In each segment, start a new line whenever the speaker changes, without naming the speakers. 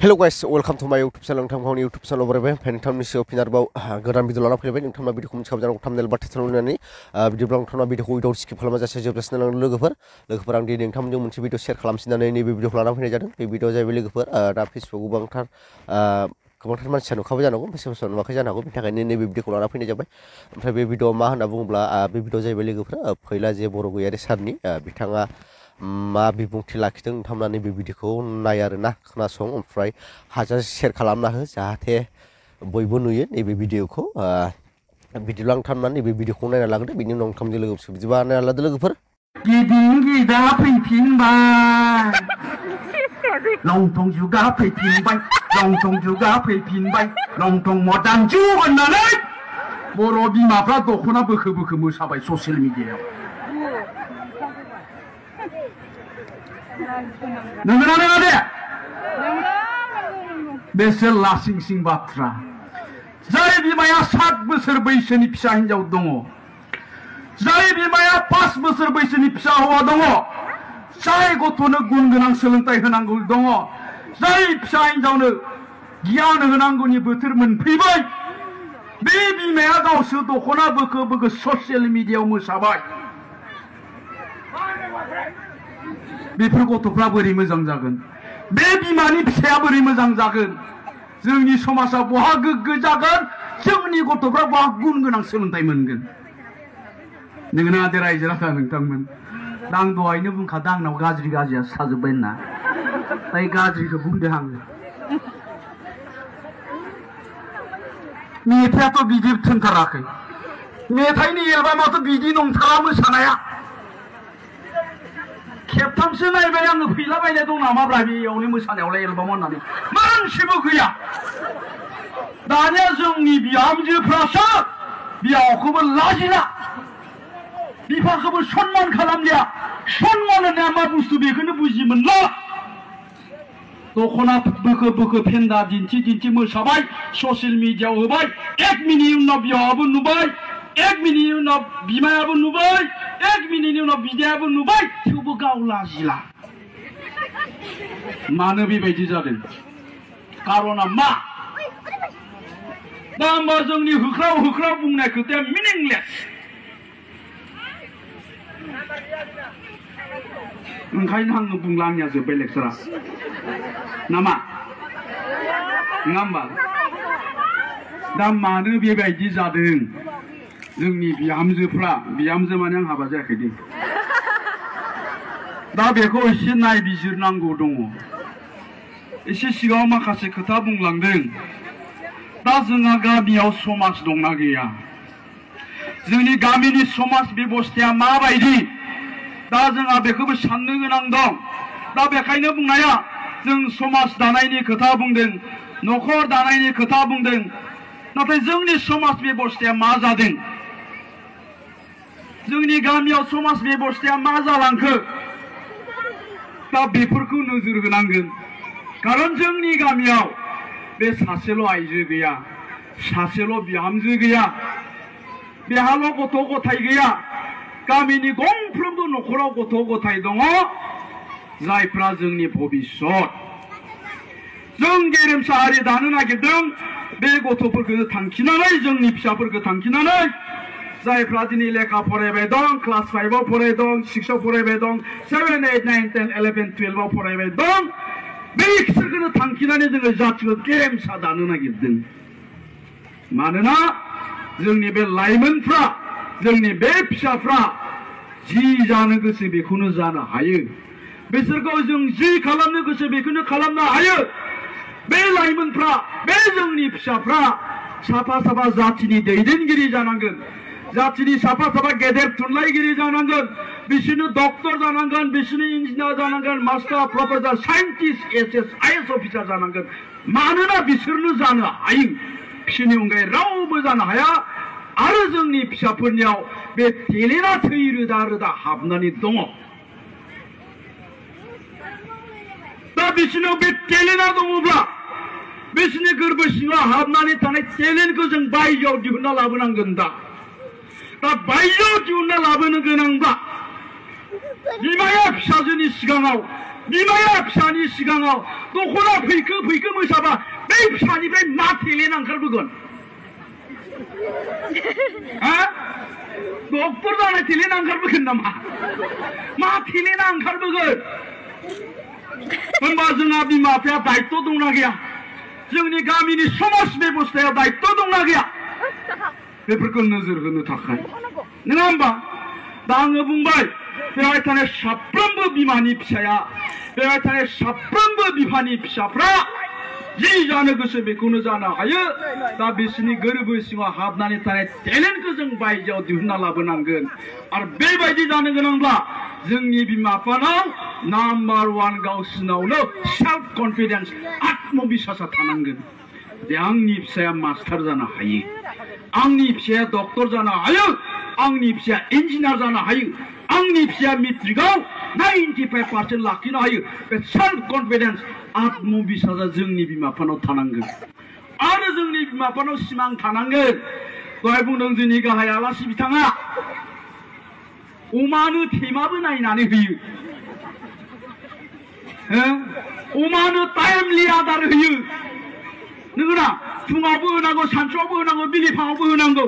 Hello guys, welcome to my YouTube channel. Nongtham YouTube channel barabe nongthamni seo pinarbaw godan video lana फैबाय नोंथांना भिडिअखौ मिथिखाबाय जानांगौ thumbnail बा title नुनानै भिडिअब्ला नोंथांना भिडिअखौ उइदाव स्किप खालामा जासे जोबजासिम लोगोफोर आं दिनै नोंथांमोनजों मोनसे भिडिअ शेयार खालामसिननानै नैबे भिडिअखौ लाना फैनाय जादों बे भिडिअआ जाहैबाय लोगोफोर दा फेसबुक गोबांथार मानसिया नुखाबाय जानांगौ ओमफ्राय सोरबा सोरबा नुवाखै जानो हागौ बेनि थाखायनो नैबे भिडिअखौ लाना फैनाय जाबाय ओमफ्राय बे भिडिअआ मा होनना बुङोब्ला बे भिडिअआ जाहैबाय लोगोफोर फैला जे बरगयारि सारनि बिथाङा मा बिबुंथि लाखिदों नोंथांमोना नैबे भिडिअखौ नाय आरोना खोनासं ओमफ्राय हाजासे शेयार खालामना हो जाहाथे बयबो नुयो नैबे भिडिअखौ भिडिअ नोंथांमोना नैबे भिडिअखौ नायना लागोन बिनि उनाव नोंथांमोनजों लोगोसे बिदिबा नायना लादो लोगोफोर
गिदिं गिदा फैफिनबाय लंथं जुगा फैफिनबाय लंथं जुगा फैफिनबाय लंथं मदान जु होननानै बर' बिमाफ्रा दख'ना बोखो बोखो मोसाबाय ससियेल मिडियायाव नंगौना नङा दे बेसे लासिंसिं बाथ्रा जाय बिमाया 7 बोसोर बैसोनि फिसा हिनजाव दङ जाय बिमाया 5 बोसोर बैसोनि फिसा हौवा दङ जाय गथ'नो गुन गोनां सोलोंथाइ होनांगौ दङ जाय फिसा हिनजावनो गियान होनांगौनि बोथोर मोनफैबाय बे बिमाया गावसो दख'ना बोखो बोखो ससियेल मिडियायाव मोसाबाय बेफोर गथ'फ्रा बोरै मोजां जागोन बे बिमानि फिसाया बोरै मोजां जागोन जोंनि समाजा बहा गोग्गो जागोन जोंनि गथ'फ्रा बहा गुन गोनां सोलोंथाइ मोनगोन नोंगोना दे रायजो राजा नोंथांमोन दा आं दहायनो बुंखादों आंनाव गाज्रिया साजोब्बाय होनना ओमफ्राय गाज्रिखौ बुंदों आङो मेथाइआथ' बिदि थोनथाराखै मेथाइनि एलबामाथ' बिदि नंथारा मोसानाया खेबथामसो नायबाय आङो फैलाबायनाय दं नामाब्रा बेयावनो मोसानायावलाय एलबाम होननानै मानसिबो गैया दानिया जोंनि बिहामजोफ्रासो बिहावखौबो लाजिला बिफाखौबो सनमान खालामलिया सनमान होननाया मा बुस्थु बेखौनो बुजि मोनला दख'ना बोखो बोखो फेन्दा दिन्थि मोसाबाय ससियेल मिडियायाव होबाय 1 मिनिटनि उनाव बिहावाबो नुबाय 1 मिनिटनि उनाव बिमायाबो नुबाय 1 मिनिटनि उनाव बिदायाबो नुबाय थेवबो गाव लाजिला मानो बेबायदि जादों कारना मा दा होमबा जोंनि होख्राव बुंनाय खोथाया मिनिंलेस ओंखायनो आङो बुंला आंनिया जोब्बाय लेक्सारा नामा नङा होमबा दा मानो बेबायदि जादों जोंनि बिहामजो माने आं हाबा जायाखै दे दा बेखौ एसे नायबिजिरनांगौ दङ एसे सिगाङाव माखासे खोथा बुंलांदों दा जोंहा गामियाव समाज दंना गैया जोंनि गामिनि समाज बेबस्थाया माबायदि दा जोंहा बेखौबो साननो गोनां दं दा बेखायनो बुंनाया जों समाज दानायनि खोथा बुंदों न'खर दानायनि खोथा बुंदों नाथाय जोंनि समाज बेबस्थाया मा जादों जोंनि गामियाव समाज बेबस्थाया मा जालांखो दा बेफोरखौ नोजोर होनांगोन कारन जोंनि गामियाव बे सासेल' आइजो गैया सासेल' बिहामजो गैया बेहाल' गथ' गथाय गैया गामिनि गंफ्रोमबो न'खराव गथ' गथाय दङ जायफ्रा जोंनि भबिष्यत जों गेरेमसा हारि दानो नागिरदों बे गथ'फोरखौ थांखिनानै जोंनि फिसाफोरखौ थांखिनानै जायफ्रा दिनै लेखा फरायबाय दं क्लास 5 आव फरायदों 6 आव फरायबाय दं 7 8 9 10 11 12 आव फरायबाय दं बे बिसोरखौ थांखिनानै जोङो जातिखौ गेरेमसा दानो नागिरदों मानोना जोंनि बे लाइमोनफ्रा जोंनि बे फिसाफ्रा जि जानो गोसो बेखौनो जानो हायो बिसोरखौ जों जि खालामनो गोसो बेखौनो खालामनो हायो बे लाइमोनफ्रा बे जोंनि फिसाफ्रा साफा साफा जातिनि दैदेनगिरि जानांगोन जातिनि साफा साफा गेदेर थुनलाइगिरि जानांगोन बिसोरनो डक्टर जानांगोन बिसोरनो इन्जिनियार जानांगोन master professor scientist SS IAS officer जानांगोन मानोना बिसोरनो जानो हायो बिसोरनि अनगायै रावबो जानो हाया आरो जोंनि फिसाफोरनियाव बे टेलेन्टआ थै रोदा हाबनानै दङ दा बिसोरनाव बे टेलेन्टआ दङब्ला बिसोरनि गोरबो सिङाव हाबनानै थानाय टेलेन्टखौ जों बायजोआव दिहुनना लाबोनांगोन दा बायजोआव दिहुनना लाबोनो गोनांब्ला बिमाया फिसाजोनि सिगाङाव बिमाया फिसानि सिगाङाव दख'ना फैखो फैखो मोसाबा बै फिसानिफ्राय मा टेलेन्ट ओंखारबोगोन डक्टर जानाय टेलेन्ट ओंखारबोगोन नामा मा टेलेन्टआ ओंखारबोगोन होनबा जोंहा बिमा बिफाया दायित्व दंना गैया जोंनि गामिनि समाज बेबस्थायाव दायित्व दंना गैया बेफोरखौ नोजोर होनो थाखाय नङा होमबा दा आङो बुंबाय बेवहाय थानाय साफ्रोमबो बिमानि फिसाया बेवहाय थानाय साफ्रोमबो बिफानि फिसाफ्रा जि जानो गोसो बेखौनो जानो हायो दा बिसोरनि गोरबो सिङाव हाबनानै थानाय टेलेन्टखौ जों बायजोआव दिहुनना लाबोनांगोन आरो बेबायदि जानो गोनांब्ला जोंनि बिमा बिफानाव नाम्बार 1 गावसिनावनो सेल्फ कन्फिडेन्स आत्मबिश्वासा थानांगोन जे आंनि फिसाया मास्टार जानो हायो आंनि फिसाया डक्टर जानो हायो आंनि फिसाया इन्जिनियार जानो हायो आंनि फिसाया मेट्रिकआव 95% लाखिनो हायो बे सेल्फ कन्फिडेन्स आत्मबिश्वासा जोंनि बिमा बिफानाव थानांगोन आरो जोंनि बिमा बिफानाव सिमां थानांगोन दहाय बुंदों जोंनि गाहाय आलासि बिथाङा अमानो थेमाबो नायनानै होयो अमानो टाइमलि आदार होयो नंगौना फुङावबो होनांगौ सानसुआवबो होनांगौ बिलिफाङावबो होनांगौ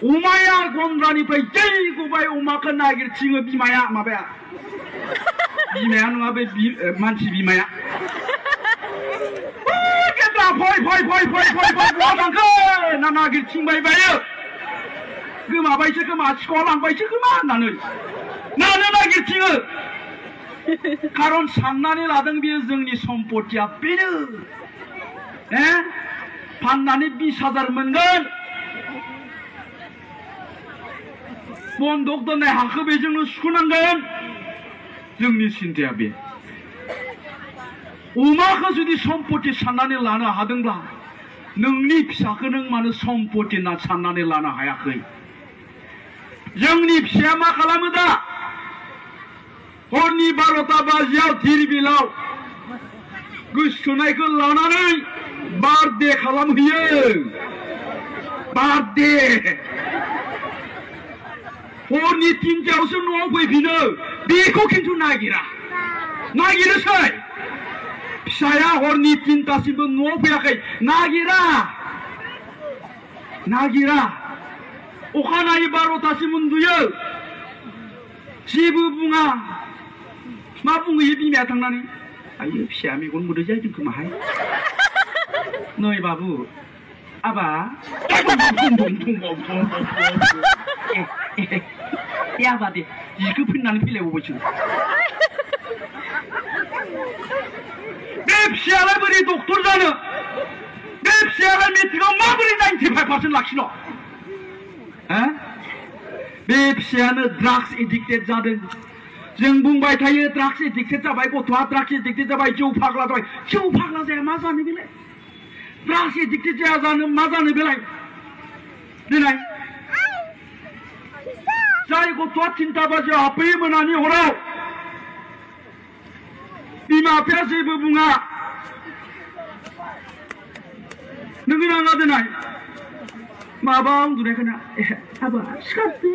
अमाया गन्द्रानिफ्राय जै गबाय अमाखौ नागिरथिङो बिमाया माबाया बिमाया नङा बे मानसि बिमाया फै फै फै फै फै फै बहा थांखो ना नागिरथिंबाय बायो गोमाबायसो खोमा सिखाव लांबायसो खोमा होननानै मानो नागिरथिङो खारन साननानै लादों बेयो जोंनि सम्पतिया बेनो फाननानै 20,000 मोनगोन बन्दक दोननाय हाखौ बेजोंनो सुख'नांगोन जोंनि सिन्ताया बे अमाखौ जुदि सम्पति साननानै लानो हादोंब्ला नोंनि फिसाखौ नों मानो सम्पति होनना साननानै लानो हायाखै जोंनि फिसाया मा खालामो दा हरनि 12टा बाजियाव धिरबिलाव गोसोथोनायखौ लानानै बार्थडे खालामहैयो बार्थडे हरनि 3टायावसो न'आव फैफिनो बेखौ खिन्थु नागिरोसै फिसाया हरनि 3टासिमबो न'आव फैयाखै नागिरा अखानायै 12टासिम उन्दुयो जेबो बुङा मा बुंहैयो बिमाया थांनानै आयो फिसाया मेगन मोदै जाहैदों खोमाहाय नै बाबु आबा आबा दे जिखौ फैनानै फैलायबावबायसो बे फिसायालाय बोरै डक्टर जानो बे फिसायालाय मेट्रिकआव माबोरै 95% लाखिनो बे फिसायानो ड्राग्स एडिक्टेड जादों जों बुंबाय थायो ड्राग्स एडिक्टेड जाबाय गथ'आ ड्राग्स एडिक्टेड जाबाय जौ फाग्ला जाबाय जौ फाग्ला जाया मा जानो बेलाय ड्राग्स एडिक्टेड जाया जानो मा जानो बेलाय देनाय जाय गथ'आ 3टा बाजियाव हाबफैयो मोनानि हराव बिमा बिफाया जेबो बुङा नोङो नाङा देनाय माबा उन्दुनायखौना आबा सिखारदो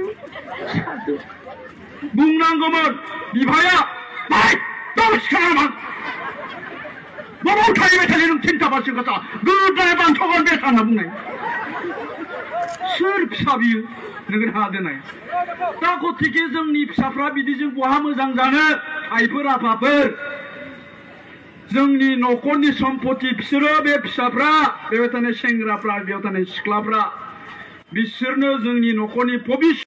बुंनांगौमोन बिफाया सिखारामोन बबाव थाहैबाय थायो नों 3टा बाजियाव गथा गोदाय बान्थ'गोन बे सानना बुंनाय सोर फिसा बियो नोङो नाङा देनाय दा गथिखे जोंनि फिसाफ्रा बिदिजों बहा मोजां जानो आइफोर आफाफोर जोंनि न'खरनि सम्पति बिसोरो बे फिसाफ्रा बेयाव थानाय सेंग्राफ्रा बेयाव थानाय सिख्लाफ्रा बिसोरनो जोंनि न'खरनि भबिष्यत